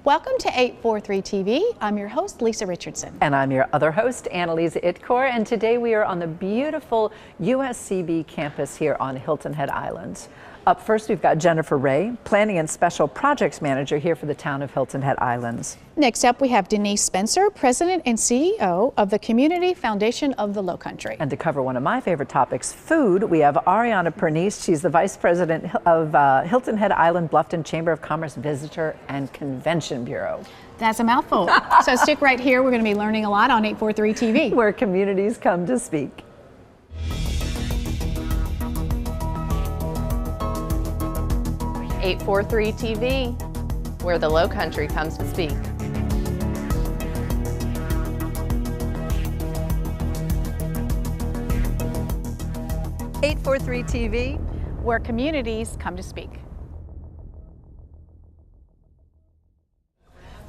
Welcome to 843 TV. I'm your host, Lisa Richardson. And I'm your other host, Annalisa Itkor, and today we are on the beautiful USCB campus here on Hilton Head Island. Up first, we've got Jennifer Ray, Planning and Special Projects Manager here for the town of Hilton Head Islands. Next up, we have Denise Spencer, President and CEO of the Community Foundation of the Lowcountry. And to cover one of my favorite topics, food, we have Ariana Pernice. She's the Vice President of Hilton Head Island Bluffton Chamber of Commerce Visitor and Convention Bureau. That's a mouthful. So stick right here. We're going to be learning a lot on 843 TV. Where communities come to speak. .843 TV, where the Lowcountry comes to speak. .843 TV, where communities come to speak.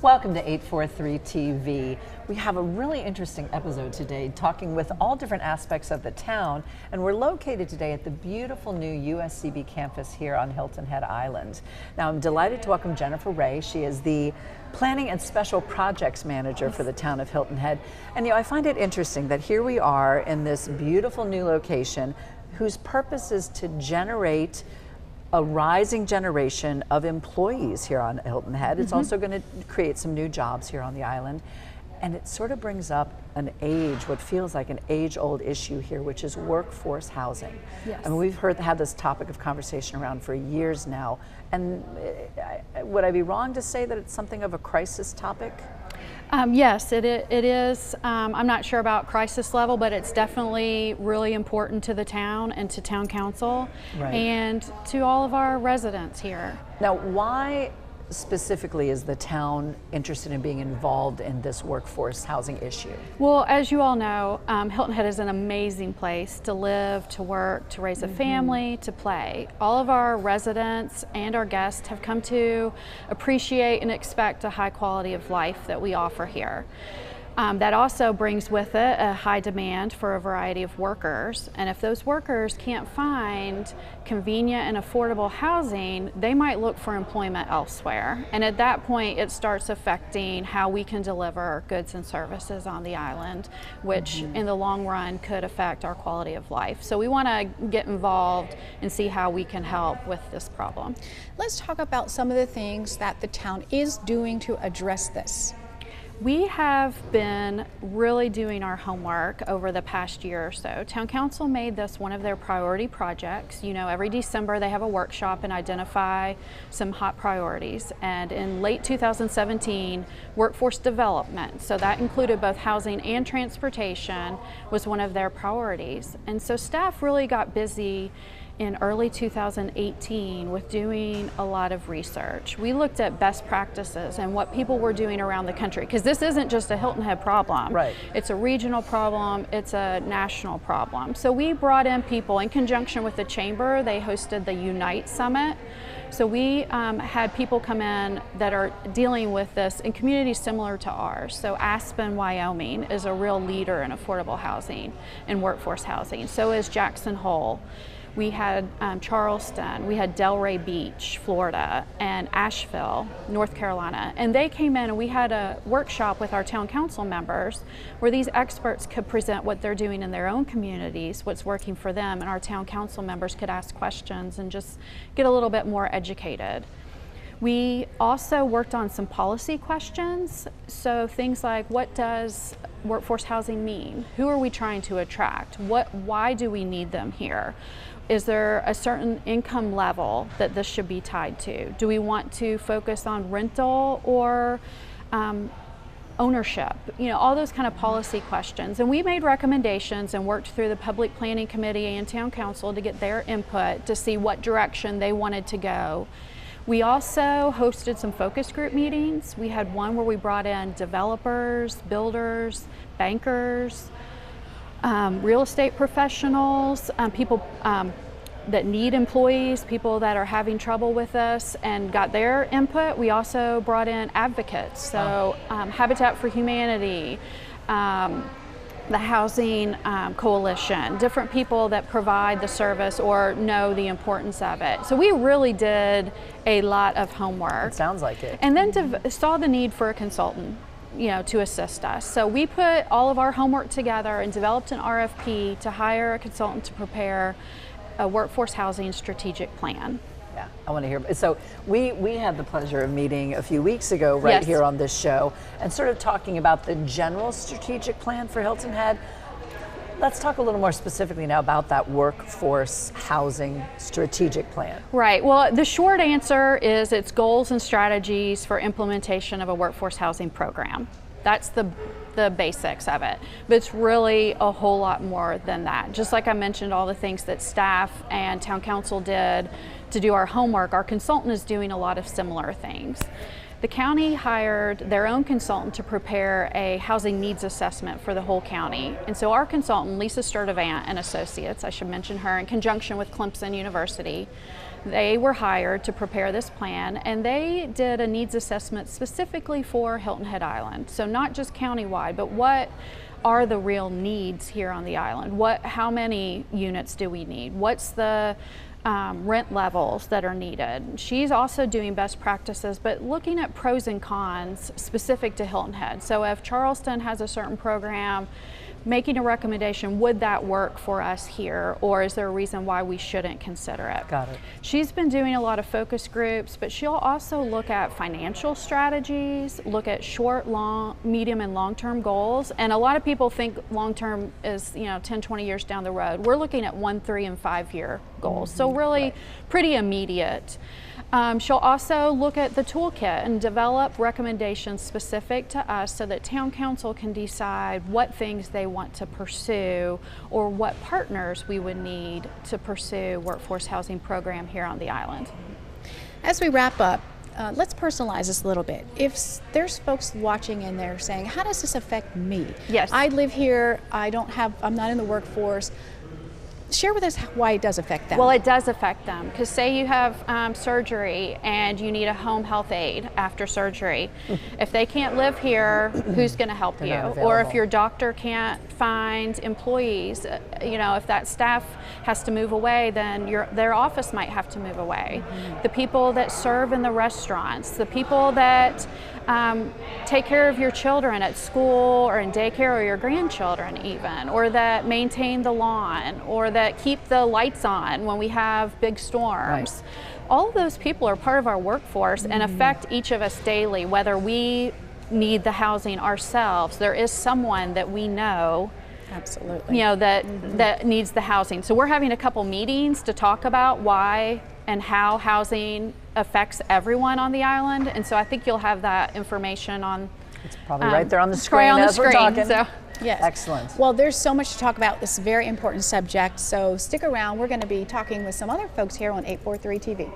Welcome to 843 TV. We have a really interesting episode today talking with all different aspects of the town, and we're located today at the beautiful new USCB campus here on Hilton Head Island. Now I'm delighted to welcome Jennifer Ray. She is the Planning and Special Projects Manager for the town of Hilton Head. And I find it interesting that here we are in this beautiful new location whose purpose is to generate a rising generation of employees here on Hilton Head. It's also going to create some new jobs here on the island. And it sort of brings up an what feels like an age-old issue here, which is workforce housing. Yes. I mean, we've had this topic of conversation around for years now. And would I be wrong to say that it's something of a crisis topic? Yes, it is. I'm not sure about crisis level, but it's definitely really important to the town and to town council and to all of our residents here. Now, why specifically is the town interested in being involved in this workforce housing issue? Well, as you all know, Hilton Head is an amazing place to live, to work, to raise a family, to play. All of our residents and our guests have come to appreciate and expect a high quality of life that we offer here. That also brings with it a high demand for a variety of workers, and if those workers can't find convenient and affordable housing, they might look for employment elsewhere, and at that point it starts affecting how we can deliver goods and services on the island, which in the long run could affect our quality of life. So we want to get involved and see how we can help with this problem. Let's talk about some of the things that the town is doing to address this. We have been really doing our homework over the past year or so. Town Council made this one of their priority projects. You know, every December they have a workshop and identify some hot priorities. And in late 2017, workforce development, so that included both housing and transportation, was one of their priorities. And so staff really got busy in early 2018 with doing a lot of research. We looked at best practices and what people were doing around the country, because this isn't just a Hilton Head problem. Right. It's a regional problem, it's a national problem. So we brought in people in conjunction with the chamber. They hosted the Unite Summit. So we had people come in that are dealing with this in communities similar to ours. So Aspen, Wyoming is a real leader in affordable housing and workforce housing. So is Jackson Hole. We had Charleston, we had Delray Beach, Florida, and Asheville, North Carolina. And they came in and we had a workshop with our town council members where these experts could present what they're doing in their own communities, what's working for them, and our town council members could ask questions and just get a little bit more educated. We also worked on some policy questions. So things like, what does workforce housing mean? Who are we trying to attract? Why do we need them here? Is there a certain income level that this should be tied to? Do we want to focus on rental or ownership? You know, all those kind of policy questions. And we made recommendations and worked through the Public Planning Committee and Town Council to get their input to see what direction they wanted to go. We also hosted some focus group meetings. We had one where we brought in developers, builders, bankers, real estate professionals, people that need employees, people that are having trouble with us, and got their input. We also brought in advocates, so Habitat for Humanity, the Housing Coalition, different people that provide the service or know the importance of it. So we really did a lot of homework. It sounds like it. And then saw the need for a consultant, to assist us. So we put all of our homework together and developed an RFP to hire a consultant to prepare a workforce housing strategic plan. Yeah, I want to hear. So we had the pleasure of meeting a few weeks ago right Yes. here on this show and sort of talking about the general strategic plan for Hilton Head. Let's talk a little more specifically now about that workforce housing strategic plan. Right. Well, the short answer is it's goals and strategies for implementation of a workforce housing program. That's the basics of it. But it's really a whole lot more than that. Just like I mentioned, all the things that staff and town council did to do our homework, our consultant is doing a lot of similar things. The county hired their own consultant to prepare a housing needs assessment for the whole county. And so our consultant, Lisa Sturdivant and Associates, I should mention her, in conjunction with Clemson University, they were hired to prepare this plan, and they did a needs assessment specifically for Hilton Head Island. So not just countywide, but what are the real needs here on the island? How many units do we need? What's the rent levels that are needed? She's also doing best practices, but looking at pros and cons specific to Hilton Head. So if Charleston has a certain program, making a recommendation, would that work for us here, or is there a reason why we shouldn't consider it? Got it. She's been doing a lot of focus groups, but she'll also look at financial strategies, look at short, long, medium, and long-term goals. And a lot of people think long-term is 10, 20 years down the road. We're looking at 1, 3, and 5-year goals. So really pretty immediate. She'll also look at the toolkit and develop recommendations specific to us so that town council can decide what things they want to pursue or what partners we would need to pursue workforce housing program here on the island. As we wrap up, let's personalize this a little bit. If there's folks watching and they're saying, how does this affect me? Yes. I live here, I'm not in the workforce. Share with us why it does affect them. Well, it does affect them, because say you have surgery and you need a home health aide after surgery. If they can't live here, who's going to help you? Or if your doctor can't find employees, if that staff has to move away, then their office might have to move away. The people that serve in the restaurants, the people that take care of your children at school or in daycare, or your grandchildren even, or that maintain the lawn, or that keep the lights on when we have big storms. Right. All of those people are part of our workforce and affect each of us daily, whether we need the housing ourselves. There is someone that we know Absolutely. that needs the housing. So we're having a couple meetings to talk about why and how housing affects everyone on the island. And so I think you'll have that information on. It's probably right there on the it's screen on the as we're screen, talking. so. Yes. Excellent. Well, there's so much to talk about this very important subject, so stick around. We're going to be talking with some other folks here on 843 TV.